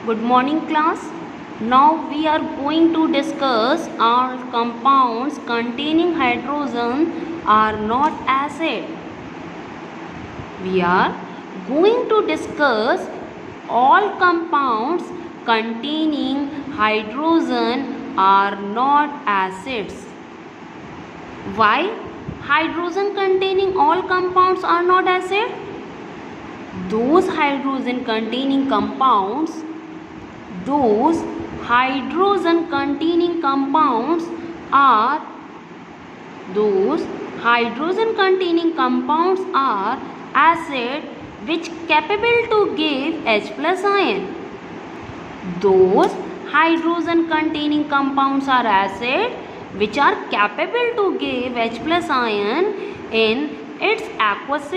Good morning, class. Now we are going to discuss all compounds containing hydrogen are not acid. We are going to discuss all compounds containing hydrogen are not acids. Why hydrogen containing all compounds are not acid? Those hydrogen containing compounds are acid which capable to give H plus ion. Those hydrogen containing compounds are acid which are capable to give H plus ion in its aqueous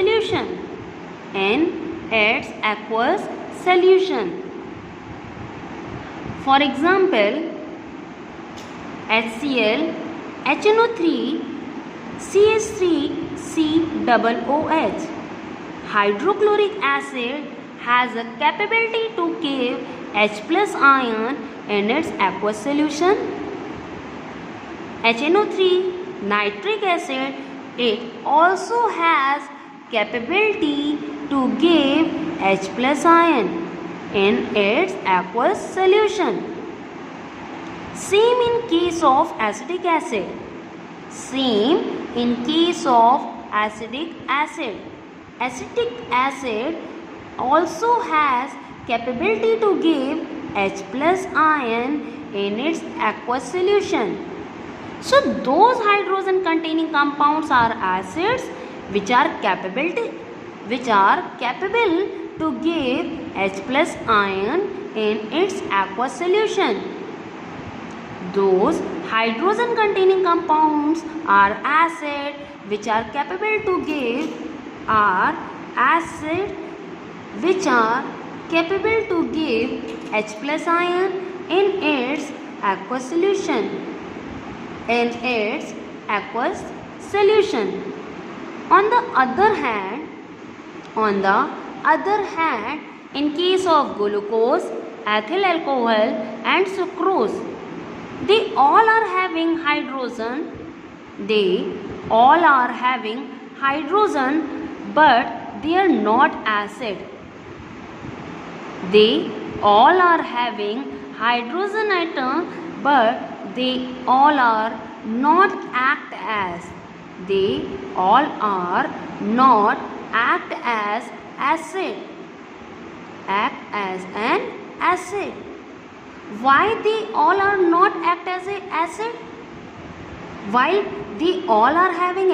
solution. For example, HCl, HNO3, CH3COOH. Hydrochloric acid has a capability to give H plus ion in its aqueous solution. HNO3, nitric acid, it also has capability to give H plus ion in its aqueous solution. Same in case of acetic acid. Acetic acid also has capability to give H plus ion in its aqueous solution. So those hydrogen containing compounds are acids which are capable to give H plus ion in its aqueous solution. Those hydrogen containing compounds are acid which are capable to give H plus ion in its aqueous solution. On the other hand, in case of glucose, ethyl alcohol and sucrose, they all are having hydrogen, but they are not acid. They all are having hydrogen atom, but they all are not act as an acid. Why they all are not act as an acid? While they all are having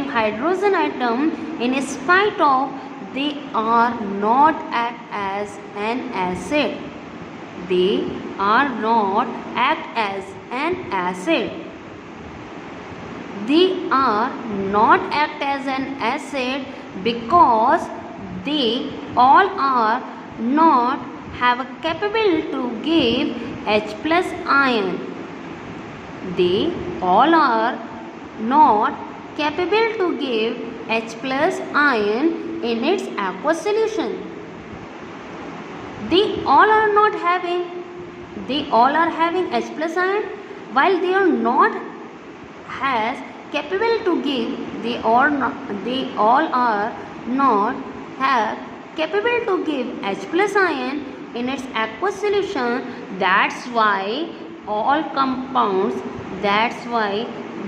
hydrogen atom, in spite of they are not act as an acid. They are not act as an acid. They are not act as an acid because they all are not have a capability to give H plus ion. They all are not capable to give H plus ion in its aqueous solution. They all are having H plus ion, while they are not has capable to give, they all are not have capable to give H plus ion in its aqueous solution. That's why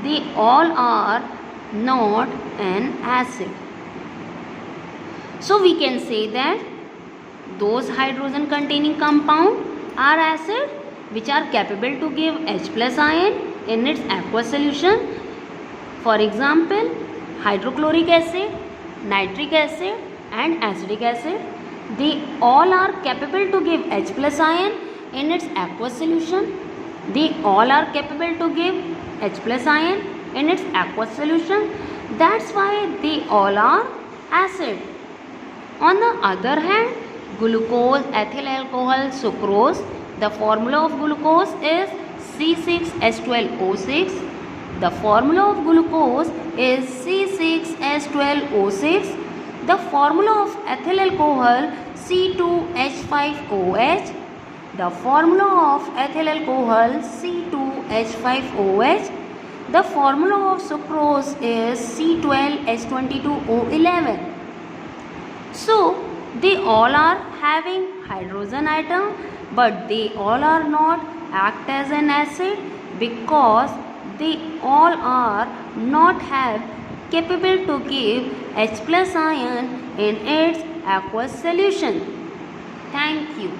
they all are not an acid. So we can say that those hydrogen containing compound are acid which are capable to give H plus ion in its aqueous solution. For example, hydrochloric acid, nitric acid and acetic acid, they all are capable to give H plus ion in its aqueous solution. They all are capable to give H plus ion in its aqueous solution. That's why they all are acid. On the other hand, glucose, ethyl alcohol, sucrose, the formula of glucose is C6H12O6. The formula of glucose is C6H12O6. The formula of ethyl alcohol C2H5OH. The formula of ethyl alcohol C2H5OH. The formula of sucrose is C12H22O11. So they all are having hydrogen atom, but they all are not act as an acid because they all are not have capable to give H plus ion in its aqueous solution. Thank you.